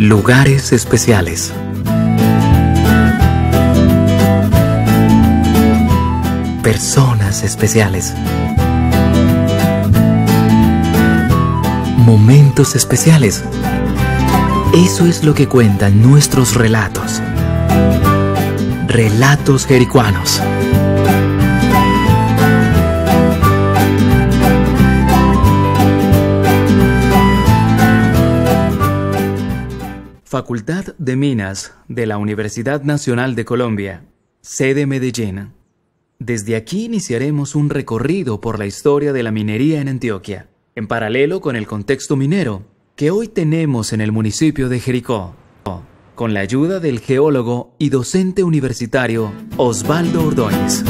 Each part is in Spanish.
Lugares especiales. Personas especiales. Momentos especiales. Eso es lo que cuentan nuestros relatos. Relatos jericuanos. Facultad de Minas de la Universidad Nacional de Colombia, sede Medellín. Desde aquí iniciaremos un recorrido por la historia de la minería en Antioquia, en paralelo con el contexto minero que hoy tenemos en el municipio de Jericó, con la ayuda del geólogo y docente universitario Osvaldo Ordóñez.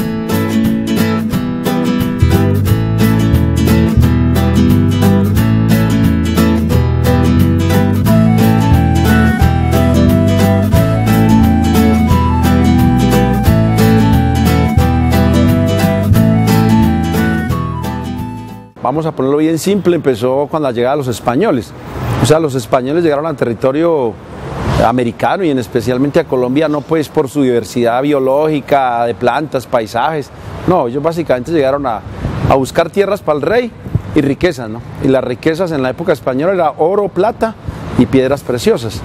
Vamos a ponerlo bien simple, empezó cuando llegaban los españoles. O sea, los españoles llegaron al territorio americano y especialmente a Colombia, no pues por su diversidad biológica, de plantas, paisajes. No, ellos básicamente llegaron a buscar tierras para el rey y riquezas, ¿no? Y las riquezas en la época española era oro, plata y piedras preciosas.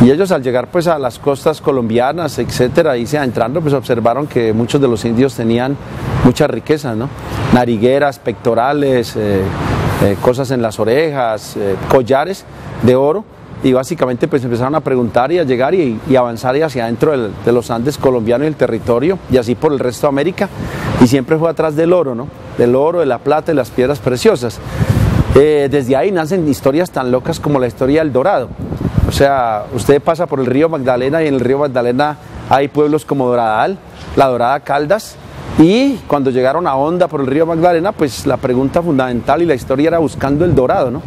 Y ellos al llegar pues a las costas colombianas, etcétera, y se adentrando, pues observaron que muchos de los indios tenían muchas riquezas, ¿no? Narigueras, pectorales, cosas en las orejas, collares de oro, y básicamente pues empezaron a preguntar y a llegar y avanzar hacia adentro de los Andes colombianos y el territorio, y así por el resto de América, y siempre fue atrás del oro, ¿no? Del oro, de la plata y las piedras preciosas. Desde ahí nacen historias tan locas como la historia del Dorado. O sea, usted pasa por el río Magdalena y en el río Magdalena hay pueblos como Doradal, La Dorada, Caldas, y cuando llegaron a Honda por el río Magdalena, pues la pregunta fundamental y la historia era buscando el dorado, ¿no?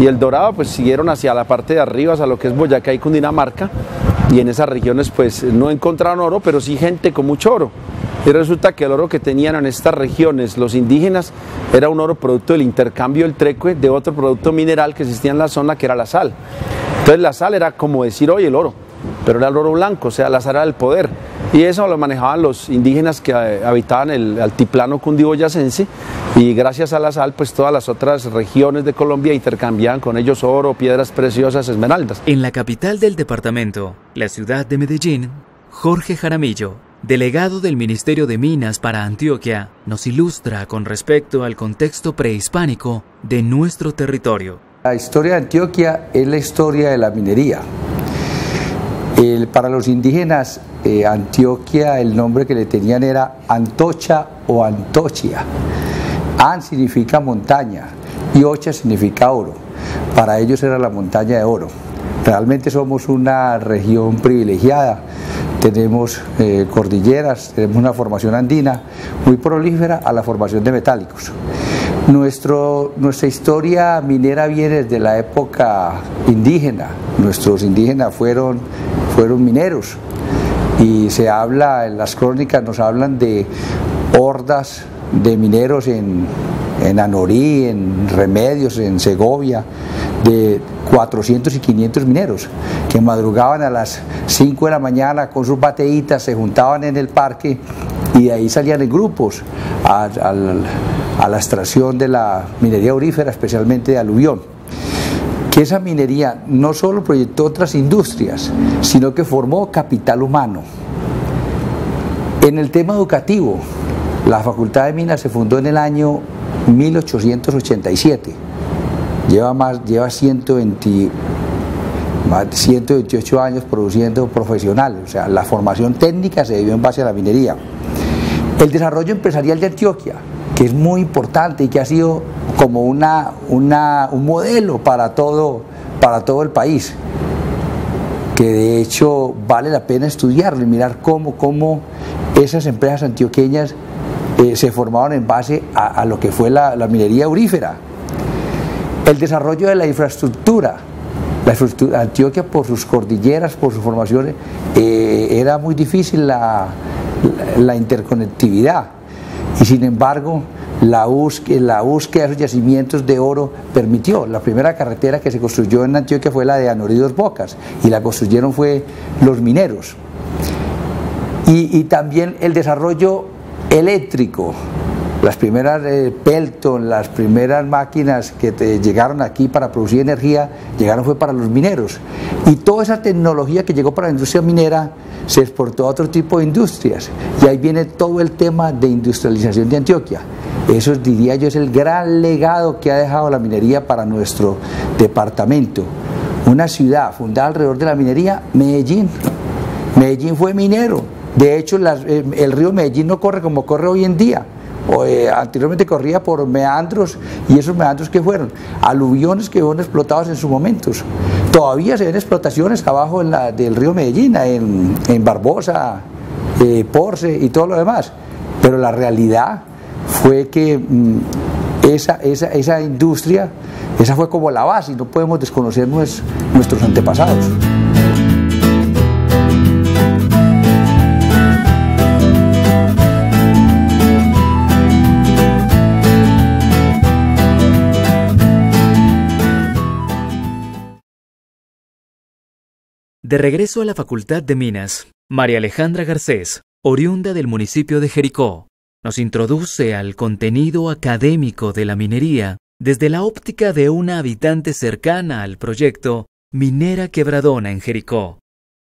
Y el dorado pues siguieron hacia la parte de arriba, hacia lo que es Boyacá y Cundinamarca, y en esas regiones pues no encontraron oro, pero sí gente con mucho oro. Y resulta que el oro que tenían en estas regiones los indígenas era un oro producto del intercambio del trecue de otro producto mineral que existía en la zona, que era la sal. Entonces la sal era como decir hoy el oro, pero era el oro blanco, o sea, la sal era el poder. Y eso lo manejaban los indígenas que habitaban el altiplano cundiboyacense, y gracias a la sal pues todas las otras regiones de Colombia intercambiaban con ellos oro, piedras preciosas, esmeraldas. En la capital del departamento, la ciudad de Medellín, Jorge Jaramillo, delegado del Ministerio de Minas para Antioquia, nos ilustra con respecto al contexto prehispánico de nuestro territorio. La historia de Antioquia es la historia de la minería. Para los indígenas, Antioquia, el nombre que le tenían era Antocha o Antochia. An significa montaña y Ocha significa oro. Para ellos era la montaña de oro. Realmente somos una región privilegiada. Tenemos cordilleras, tenemos una formación andina muy prolífera a la formación de metálicos. Nuestra historia minera viene desde la época indígena. Nuestros indígenas fueron mineros, y se habla, en las crónicas nos hablan de hordas de mineros en Anorí, en Remedios, en Segovia, de 400 y 500 mineros que madrugaban a las 5 de la mañana con sus bateitas, se juntaban en el parque y de ahí salían en grupos a la extracción de la minería aurífera, especialmente de aluvión. Que esa minería no solo proyectó otras industrias, sino que formó capital humano. En el tema educativo, la Facultad de Minas se fundó en el año 1887. Lleva 128 años produciendo profesionales, o sea, la formación técnica se dio en base a la minería. El desarrollo empresarial de Antioquia, que es muy importante y que ha sido como un modelo para todo el país, que de hecho vale la pena estudiarlo y mirar cómo esas empresas antioqueñas se formaron en base a lo que fue la minería aurífera. El desarrollo de la infraestructura. Antioquia, por sus cordilleras, por sus formaciones, era muy difícil la interconectividad, y sin embargo la búsqueda de esos yacimientos de oro permitió. La primera carretera que se construyó en Antioquia fue la de Anorí Dos Bocas, y la construyeron fue los mineros. Y también el desarrollo eléctrico. Las primeras Pelton, las primeras máquinas que llegaron aquí para producir energía, llegaron fue para los mineros. Y toda esa tecnología que llegó para la industria minera se exportó a otro tipo de industrias. Y ahí viene todo el tema de industrialización de Antioquia. Eso, diría yo, es el gran legado que ha dejado la minería para nuestro departamento. Una ciudad fundada alrededor de la minería, Medellín. Medellín fue minero. De hecho, el río Medellín no corre como corre hoy en día. Anteriormente corría por meandros, y esos meandros que fueron aluviones que fueron explotados en sus momentos. Todavía se ven explotaciones abajo del río Medellín, en Barbosa, Porce y todo lo demás, pero la realidad fue que esa industria, esa fue como la base, y no podemos desconocer nuestros antepasados. De regreso a la Facultad de Minas, María Alejandra Garcés, oriunda del municipio de Jericó, nos introduce al contenido académico de la minería desde la óptica de una habitante cercana al proyecto Minera Quebradona en Jericó.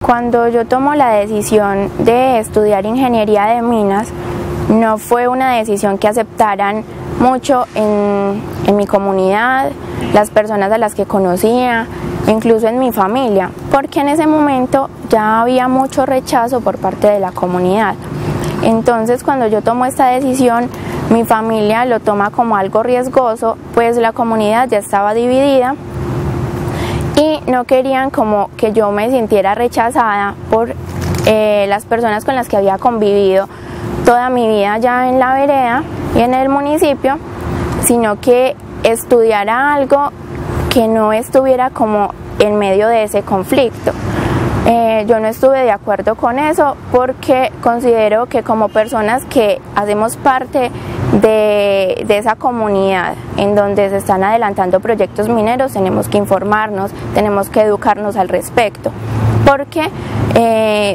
Cuando yo tomo la decisión de estudiar ingeniería de minas, no fue una decisión que aceptaran mucho en mi comunidad, las personas a las que conocía, incluso en mi familia, porque en ese momento ya había mucho rechazo por parte de la comunidad. Entonces, cuando yo tomo esta decisión, mi familia lo toma como algo riesgoso, pues la comunidad ya estaba dividida y no querían como que yo me sintiera rechazada por las personas con las que había convivido toda mi vida ya en la vereda y en el municipio, sino que estudiara algo que no estuviera como en medio de ese conflicto. Yo no estuve de acuerdo con eso, porque considero que como personas que hacemos parte de esa comunidad en donde se están adelantando proyectos mineros, tenemos que informarnos, tenemos que educarnos al respecto, porque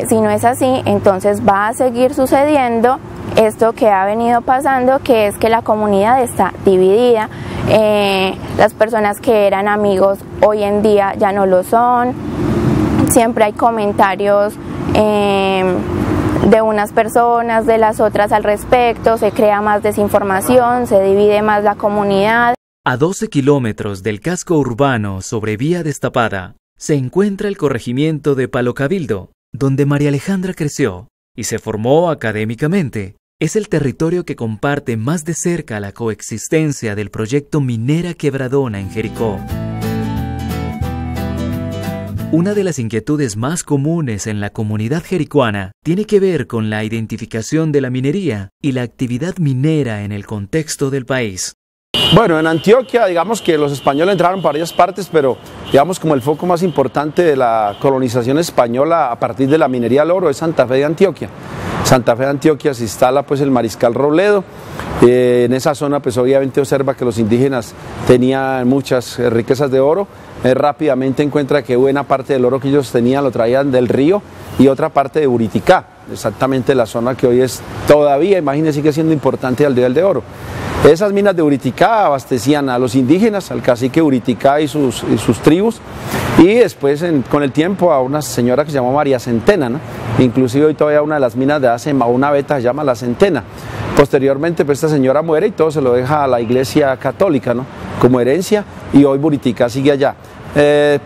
si no es así, entonces va a seguir sucediendo esto que ha venido pasando, que es que la comunidad está dividida. Las personas que eran amigos hoy en día ya no lo son. Siempre hay comentarios de unas personas, de las otras al respecto, se crea más desinformación, se divide más la comunidad. A 12 kilómetros del casco urbano sobre vía destapada, se encuentra el corregimiento de Palo Cabildo, donde María Alejandra creció y se formó académicamente. Es el territorio que comparte más de cerca la coexistencia del proyecto Minera Quebradona en Jericó. Una de las inquietudes más comunes en la comunidad jericuana tiene que ver con la identificación de la minería y la actividad minera en el contexto del país. Bueno, en Antioquia, digamos que los españoles entraron por varias partes, pero digamos como el foco más importante de la colonización española a partir de la minería del oro es Santa Fe de Antioquia. Santa Fe de Antioquia se instala pues el Mariscal Robledo. En esa zona pues obviamente observa que los indígenas tenían muchas riquezas de oro. Rápidamente encuentra que buena parte del oro que ellos tenían lo traían del río y otra parte de Buriticá, exactamente la zona que hoy es todavía, imagínense, sigue siendo importante al nivel de oro. Esas minas de Buriticá abastecían a los indígenas, al cacique Buriticá y sus tribus, y después con el tiempo a una señora que se llamó María Centena, ¿no? Inclusive hoy todavía una de las minas de hace una beta se llama La Centena. Posteriormente pues esta señora muere y todo se lo deja a la iglesia católica, ¿no? Como herencia, y hoy Buriticá sigue allá.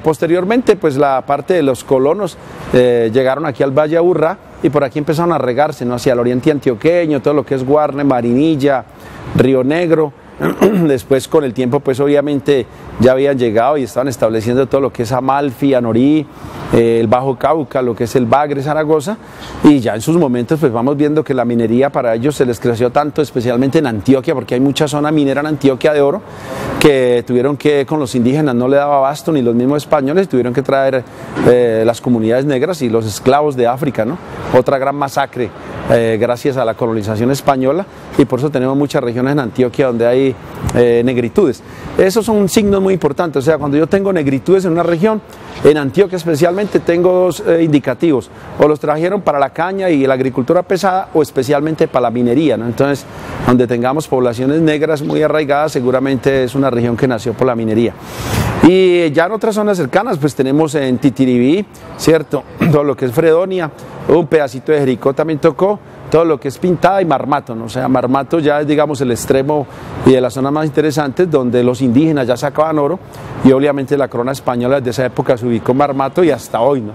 Posteriormente pues la parte de los colonos llegaron aquí al Valle Aburrá y por aquí empezaron a regarse, ¿no? Hacia el oriente antioqueño, todo lo que es Guarne, Marinilla, Río Negro. Después con el tiempo pues obviamente ya habían llegado y estaban estableciendo todo lo que es Amalfi, Anorí, el Bajo Cauca, lo que es el Bagre, Zaragoza, y ya en sus momentos pues vamos viendo que la minería para ellos se les creció tanto, especialmente en Antioquia, porque hay mucha zona minera en Antioquia de oro, que tuvieron que, con los indígenas no le daba abasto ni los mismos españoles, tuvieron que traer las comunidades negras y los esclavos de África, ¿no? otra gran masacre gracias a la colonización española, y por eso tenemos muchas regiones en Antioquia donde hay negritudes. Esos son signos muy importantes, o sea, cuando yo tengo negritudes en una región, en Antioquia especialmente tengo dos indicativos: o los trajeron para la caña y la agricultura pesada, o especialmente para la minería, ¿no? Entonces, donde tengamos poblaciones negras muy arraigadas, seguramente es una región que nació por la minería. Y ya en otras zonas cercanas, pues tenemos en Titiribí, ¿cierto? Todo lo que es Fredonia, un pedacito de Jericó también tocó, todo lo que es Pintada y Marmato, ¿no? O sea, Marmato ya es, digamos, el extremo y de las zonas más interesantes donde los indígenas ya sacaban oro, y obviamente la corona española desde esa época se ubicó en Marmato y hasta hoy, ¿no?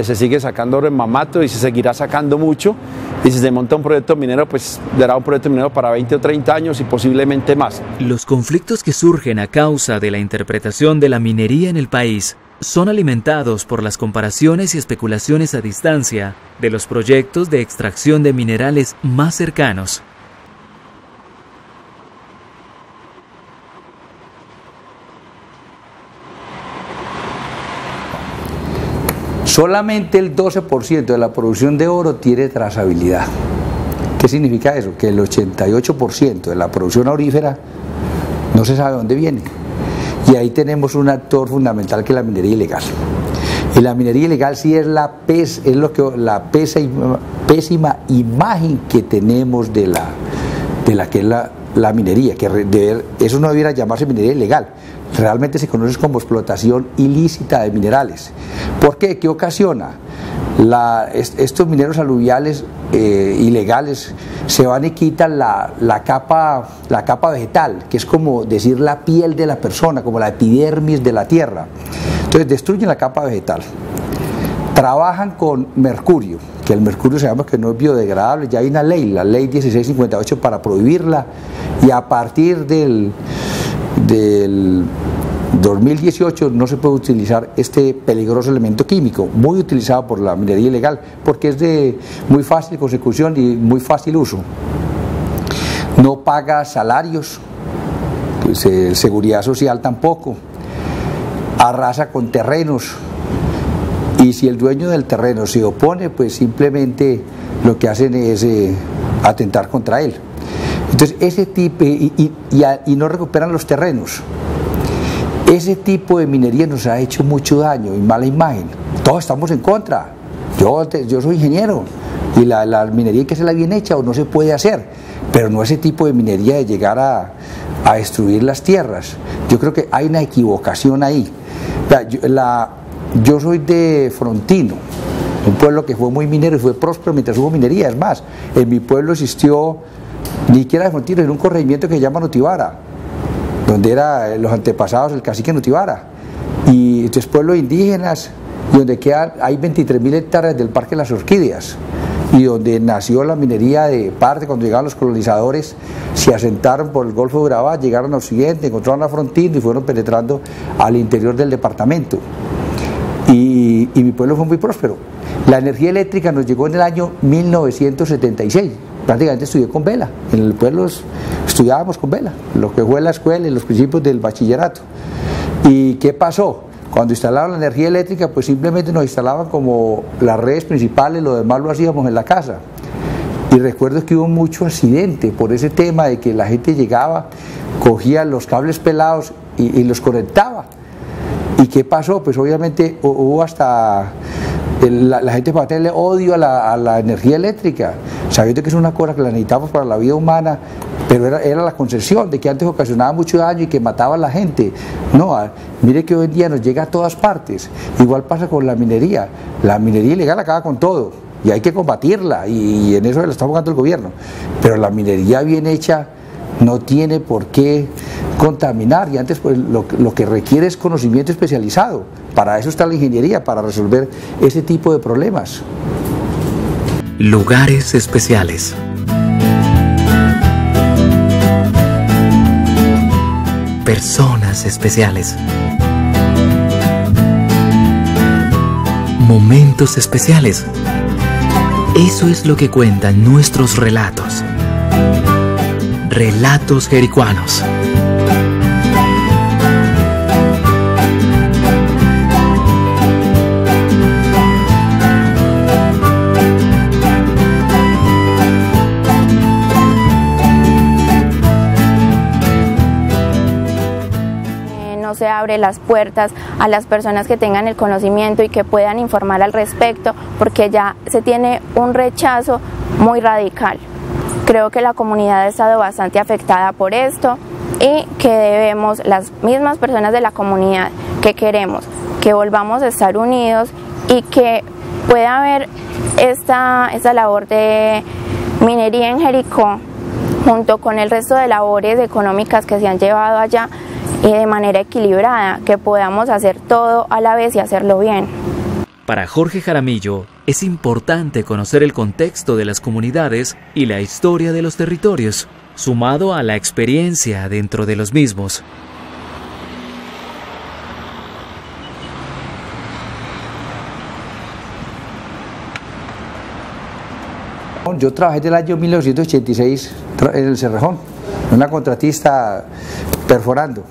Se sigue sacando oro en Marmato y se seguirá sacando mucho, y si se monta un proyecto minero, pues dará un proyecto minero para 20 o 30 años y posiblemente más. Los conflictos que surgen a causa de la interpretación de la minería en el país son alimentados por las comparaciones y especulaciones a distancia de los proyectos de extracción de minerales más cercanos. Solamente el 12% de la producción de oro tiene trazabilidad. ¿Qué significa eso? Que el 88% de la producción aurífera no se sabe dónde viene. Y ahí tenemos un actor fundamental que es la minería ilegal. Y la minería ilegal sí es la pésima imagen que tenemos de la que es la minería, que eso no debiera llamarse minería ilegal. Realmente se conoce como explotación ilícita de minerales. ¿Por qué? ¿Qué ocasiona? Estos mineros aluviales ilegales se van y quitan la capa vegetal, que es como decir la piel de la persona, como la epidermis de la tierra. Entonces destruyen la capa vegetal. Trabajan con mercurio, que el mercurio sabemos que no es biodegradable. Ya hay una ley, la ley 1658, para prohibirla, y a partir del 2018 no se puede utilizar este peligroso elemento químico, muy utilizado por la minería ilegal, porque es de muy fácil consecución y muy fácil uso. No paga salarios, pues, seguridad social tampoco, arrasa con terrenos, y si el dueño del terreno se opone, pues simplemente lo que hacen es atentar contra él. Entonces ese tipo, y no recuperan los terrenos. Ese tipo de minería nos ha hecho mucho daño y mala imagen. Todos estamos en contra. Yo soy ingeniero, y la minería hay que hacerla bien hecha o no se puede hacer, pero no ese tipo de minería de llegar a destruir las tierras. Yo creo que hay una equivocación ahí. Yo soy de Frontino, un pueblo que fue muy minero y fue próspero mientras hubo minería. Es más, en mi pueblo existió, ni siquiera de Frontino, era un corregimiento que se llama Notivara, donde eran los antepasados del cacique Notivara, y entonces pueblos indígenas, y donde hay 23.000 hectáreas del Parque de las Orquídeas, y donde nació la minería de parte. Cuando llegaron los colonizadores, se asentaron por el Golfo de Urabá, llegaron a Occidente, encontraron a Frontino y fueron penetrando al interior del departamento, y mi pueblo fue muy próspero. La energía eléctrica nos llegó en el año 1976, prácticamente estudié con vela, en el pueblo estudiábamos con vela, lo que fue la escuela y los principios del bachillerato. ¿Y qué pasó? Cuando instalaron la energía eléctrica, pues simplemente nos instalaban como las redes principales, lo demás lo hacíamos en la casa. Y recuerdo que hubo mucho accidente por ese tema de que la gente llegaba, cogía los cables pelados y los conectaba. ¿Y qué pasó? Pues obviamente hubo hasta la gente para tenerle odio a la energía eléctrica, sabiendo que es una cosa que la necesitamos para la vida humana, pero era la concepción de que antes ocasionaba mucho daño y que mataba a la gente. No, mire que hoy en día nos llega a todas partes. Igual pasa con la minería ilegal acaba con todo y hay que combatirla, y en eso lo está jugando el gobierno, pero la minería bien hecha no tiene por qué contaminar, y antes pues lo que requiere es conocimiento especializado. Para eso está la ingeniería, para resolver ese tipo de problemas. Lugares especiales. Personas especiales. Momentos especiales. Eso es lo que cuentan nuestros relatos. Relatos jericuanos. abre las puertas a las personas que tengan el conocimiento y que puedan informar al respecto, porque ya se tiene un rechazo muy radical. Creo que la comunidad ha estado bastante afectada por esto y que debemos, las mismas personas de la comunidad que queremos que volvamos a estar unidos y que pueda haber esta labor de minería en Jericó junto con el resto de labores económicas que se han llevado allá y de manera equilibrada, que podamos hacer todo a la vez y hacerlo bien. Para Jorge Jaramillo, es importante conocer el contexto de las comunidades y la historia de los territorios, sumado a la experiencia dentro de los mismos. Yo trabajé del año 1986 en el Cerrejón, una contratista perforando.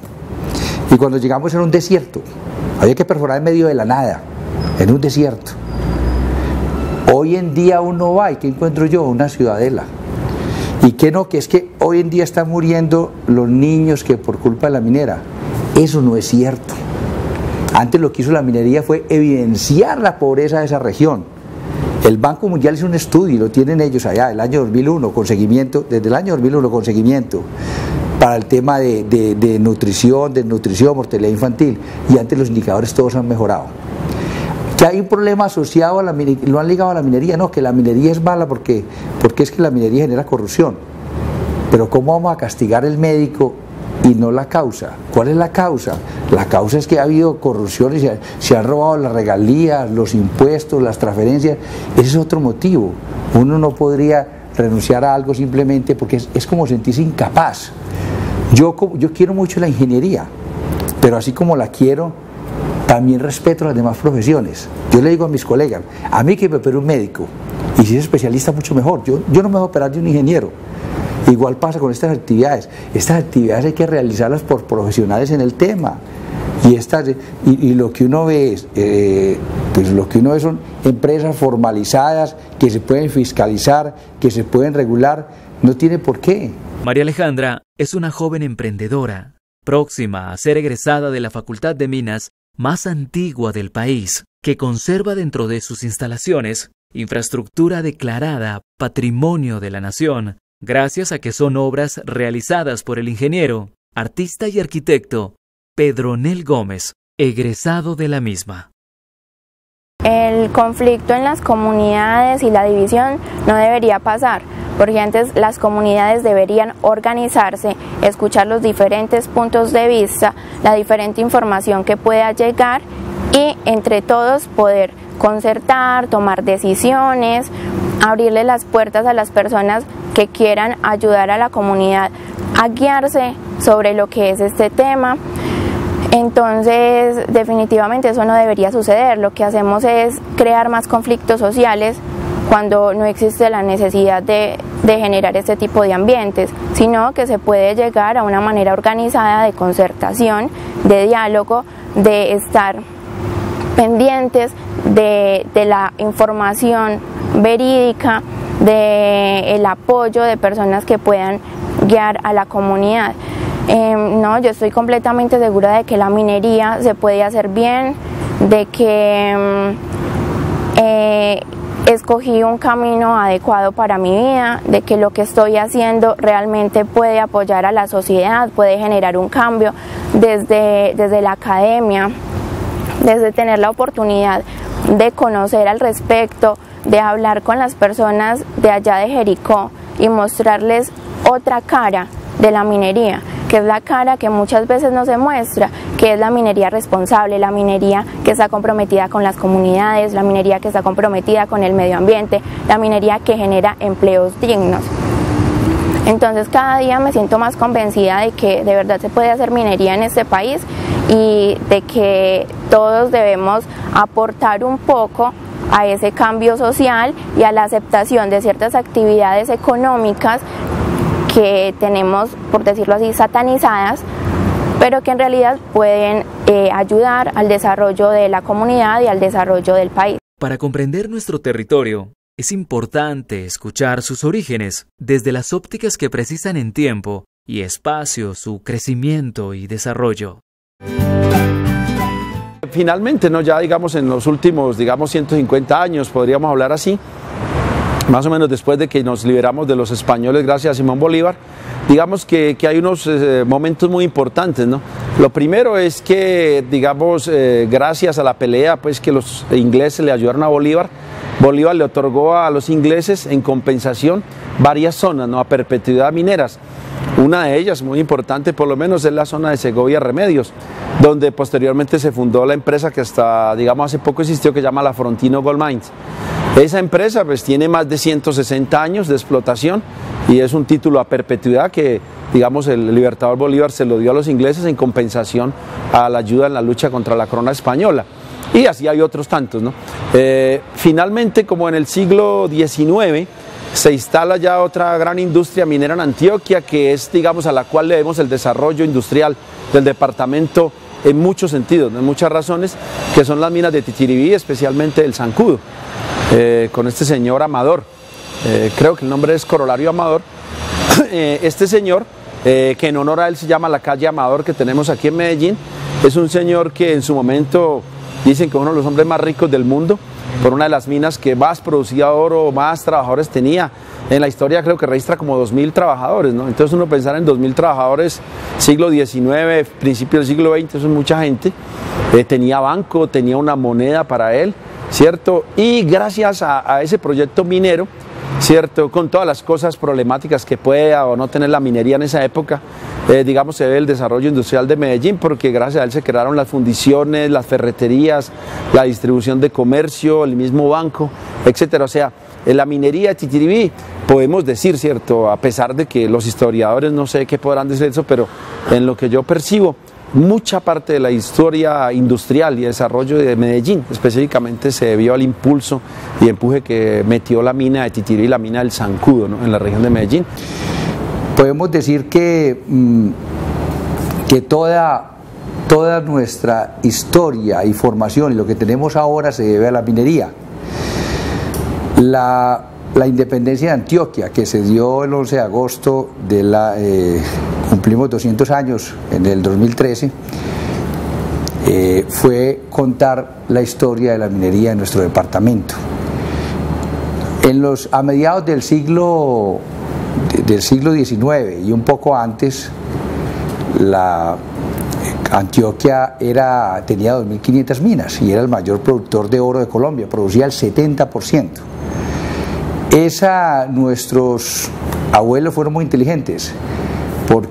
Y cuando llegamos era un desierto, había que perforar en medio de la nada, en un desierto. Hoy en día uno va y ¿qué encuentro yo? Una ciudadela. Y que no, que es que hoy en día están muriendo los niños que por culpa de la minera. Eso no es cierto. Antes lo que hizo la minería fue evidenciar la pobreza de esa región. El Banco Mundial hizo un estudio y lo tienen ellos allá, el año 2001, con seguimiento, desde el año 2001 con seguimiento para el tema de nutrición, desnutrición, mortalidad infantil, y antes los indicadores todos han mejorado. Que hay un problema asociado a la minería, lo han ligado a la minería, no, que la minería es mala porque es que la minería genera corrupción. Pero ¿cómo vamos a castigar el médico y no la causa? ¿Cuál es la causa? La causa es que ha habido corrupción y se han robado las regalías, los impuestos, las transferencias. Ese es otro motivo. Uno no podría renunciar a algo simplemente porque es como sentirse incapaz. Yo quiero mucho la ingeniería, pero así como la quiero, también respeto las demás profesiones. Yo le digo a mis colegas, a mí que me opere un médico, y si es especialista mucho mejor. Yo no me voy a operar de un ingeniero. Igual pasa con estas actividades. Estas actividades hay que realizarlas por profesionales en el tema. Y lo que uno ve pues lo que uno ve son empresas formalizadas que se pueden fiscalizar, que se pueden regular. No tiene por qué. María Alejandra es una joven emprendedora, próxima a ser egresada de la Facultad de Minas más antigua del país, que conserva dentro de sus instalaciones infraestructura declarada Patrimonio de la Nación, gracias a que son obras realizadas por el ingeniero, artista y arquitecto Pedronel Gómez, egresado de la misma. El conflicto en las comunidades y la división no debería pasar, porque antes las comunidades deberían organizarse, escuchar los diferentes puntos de vista, la diferente información que pueda llegar y entre todos poder concertar, tomar decisiones, abrirle las puertas a las personas que quieran ayudar a la comunidad a guiarse sobre lo que es este tema. Entonces, definitivamente eso no debería suceder. Lo que hacemos es crear más conflictos sociales cuando no existe la necesidad de generar este tipo de ambientes, sino que se puede llegar a una manera organizada de concertación, de diálogo, de estar pendientes de la información verídica, del apoyo de personas que puedan guiar a la comunidad. No, yo estoy completamente segura de que la minería se puede hacer bien, de que escogí un camino adecuado para mi vida, de que lo que estoy haciendo realmente puede apoyar a la sociedad, puede generar un cambio desde la academia, desde tener la oportunidad de conocer al respecto, de hablar con las personas de allá de Jericó y mostrarles otra cara de la minería, que es la cara que muchas veces no se muestra, que es la minería responsable, la minería que está comprometida con las comunidades, la minería que está comprometida con el medio ambiente, la minería que genera empleos dignos. Entonces cada día me siento más convencida de que de verdad se puede hacer minería en este país y de que todos debemos aportar un poco a ese cambio social y a la aceptación de ciertas actividades económicas que tenemos, por decirlo así, satanizadas, pero que en realidad pueden ayudar al desarrollo de la comunidad y al desarrollo del país. Para comprender nuestro territorio, es importante escuchar sus orígenes desde las ópticas que precisan en tiempo y espacio su crecimiento y desarrollo. Finalmente, ¿no? Ya digamos en los últimos 150 años, podríamos hablar así, más o menos después de que nos liberamos de los españoles gracias a Simón Bolívar, digamos que hay unos momentos muy importantes, ¿no? Lo primero es que, digamos, gracias a la pelea pues, que los ingleses le ayudaron a Bolívar, Bolívar le otorgó a los ingleses en compensación varias zonas, ¿no? A perpetuidad mineras. Una de ellas, muy importante por lo menos, es la zona de Segovia Remedios, donde posteriormente se fundó la empresa que hasta, digamos, hace poco existió, que se llama la Frontino Gold Mines. Esa empresa pues tiene más de 160 años de explotación y es un título a perpetuidad que, digamos, el libertador Bolívar se lo dio a los ingleses en compensación a la ayuda en la lucha contra la corona española. Y así hay otros tantos, ¿no? Finalmente, como en el siglo XIX, se instala ya otra gran industria minera en Antioquia, que es, digamos, a la cual le debemos el desarrollo industrial del departamento en muchos sentidos, en muchas razones, que son las minas de Titiribí, especialmente el Zancudo, con este señor Amador, creo que el nombre es Corolario Amador. Este señor, que en honor a él se llama la calle Amador, que tenemos aquí en Medellín, es un señor que en su momento dicen que es uno de los hombres más ricos del mundo, por una de las minas que más producía oro, más trabajadores tenía. En la historia creo que registra como 2.000 trabajadores, ¿no? Entonces uno pensar en 2.000 trabajadores, siglo XIX, principio del siglo XX, eso es mucha gente. Tenía banco, tenía una moneda para él, ¿cierto? Y gracias a ese proyecto minero, ¿cierto? Con todas las cosas problemáticas que pueda o no tener la minería en esa época, digamos, se ve el desarrollo industrial de Medellín, porque gracias a él se crearon las fundiciones, las ferreterías, la distribución de comercio, el mismo banco, etcétera. O sea, en la minería de Titiribí podemos decir, ¿cierto? A pesar de que los historiadores no sé qué podrán decir eso, pero en lo que yo percibo, mucha parte de la historia industrial y desarrollo de Medellín específicamente se debió al impulso y empuje que metió la mina de Titiribí, la mina del Zancudo, ¿no? En la región de Medellín. Podemos decir que toda nuestra historia y formación y lo que tenemos ahora se debe a la minería. La independencia de Antioquia, que se dio el 11 de agosto cumplimos 200 años en el 2013, fue contar la historia de la minería en nuestro departamento. A mediados del siglo XIX y un poco antes, Antioquia tenía 2.500 minas y era el mayor productor de oro de Colombia, producía el 70%. Nuestros abuelos fueron muy inteligentes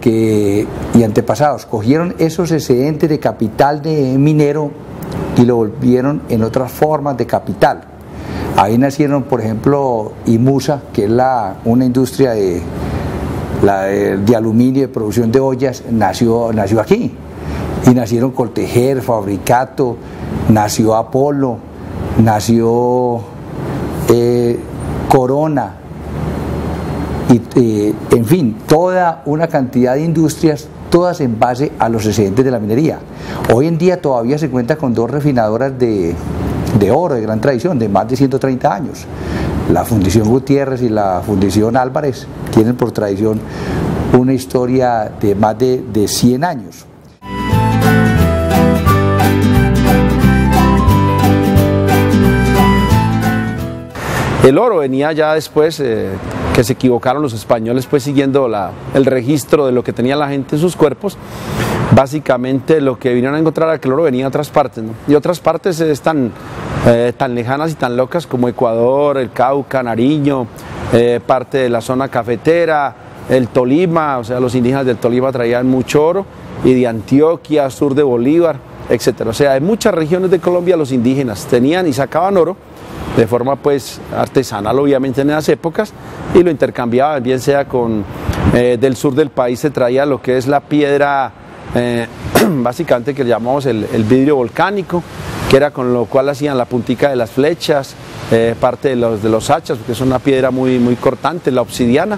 y antepasados cogieron esos excedentes de capital de minero y lo volvieron en otras formas de capital. Ahí nacieron, por ejemplo, IMUSA, que es una industria de aluminio, de producción de ollas, nació aquí. Y nacieron Coltejer, Fabricato, nació Apolo, nació Corona, en fin, toda una cantidad de industrias, todas en base a los excedentes de la minería. Hoy en día todavía se cuenta con 2 refinadoras de oro de gran tradición, de más de 130 años. La Fundición Gutiérrez y la Fundición Álvarez tienen por tradición una historia de más de 100 años. El oro venía ya después, que se equivocaron los españoles, pues siguiendo el registro de lo que tenía la gente en sus cuerpos. Básicamente lo que vinieron a encontrar era que el oro venía de otras partes, ¿no? Y otras partes tan lejanas y tan locas como Ecuador, el Cauca, Nariño, parte de la zona cafetera, el Tolima, o sea, los indígenas del Tolima traían mucho oro, y de Antioquia, sur de Bolívar, etcétera. O sea, en muchas regiones de Colombia los indígenas tenían y sacaban oro de forma pues artesanal, obviamente, en esas épocas, y lo intercambiaban, bien sea del sur del país se traía lo que es la piedra, básicamente, que llamamos el vidrio volcánico, que era con lo cual hacían la puntica de las flechas, parte de los hachas, porque es una piedra muy, muy cortante, la obsidiana,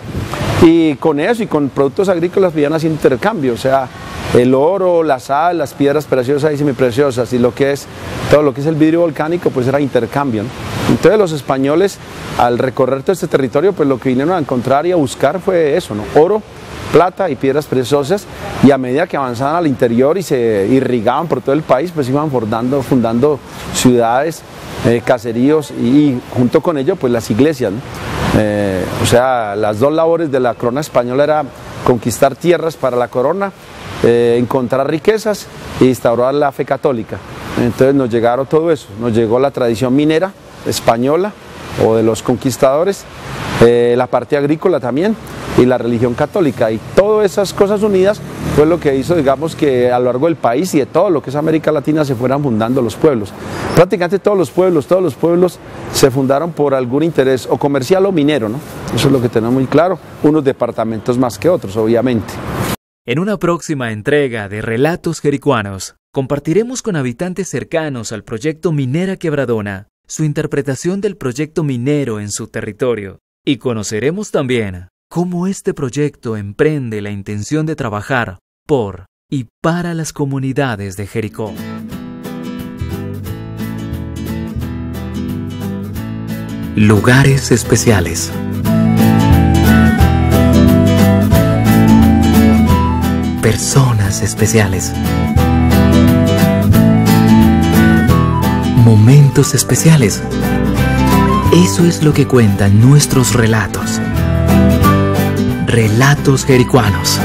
y con eso y con productos agrícolas iban haciendo intercambio, o sea, el oro, la sal, las piedras preciosas y semipreciosas, y todo lo que es el vidrio volcánico, pues era intercambio, ¿no? Entonces los españoles, al recorrer todo este territorio, pues lo que vinieron a encontrar y a buscar fue eso, ¿no? Oro, plata y piedras preciosas, y a medida que avanzaban al interior y se irrigaban por todo el país, pues iban fundando ciudades, caseríos, y junto con ello pues las iglesias, ¿no? O sea, las dos labores de la corona española era conquistar tierras para la corona, encontrar riquezas e instaurar la fe católica. Entonces nos llegaron todo eso, nos llegó la tradición minera española o de los conquistadores, la parte agrícola también, y la religión católica, y todas esas cosas unidas fue lo que hizo, digamos, que a lo largo del país y de todo lo que es América Latina se fueran fundando los pueblos. Prácticamente todos los pueblos se fundaron por algún interés o comercial o minero, ¿no? Eso es lo que tenemos muy claro, unos departamentos más que otros, obviamente. En una próxima entrega de Relatos Jericuanos, compartiremos con habitantes cercanos al proyecto Minera Quebradona su interpretación del proyecto minero en su territorio, y conoceremos también cómo este proyecto emprende la intención de trabajar por y para las comunidades de Jericó. Lugares especiales. Personas especiales. Momentos especiales. Eso es lo que cuentan nuestros relatos. Relatos Jericuanos.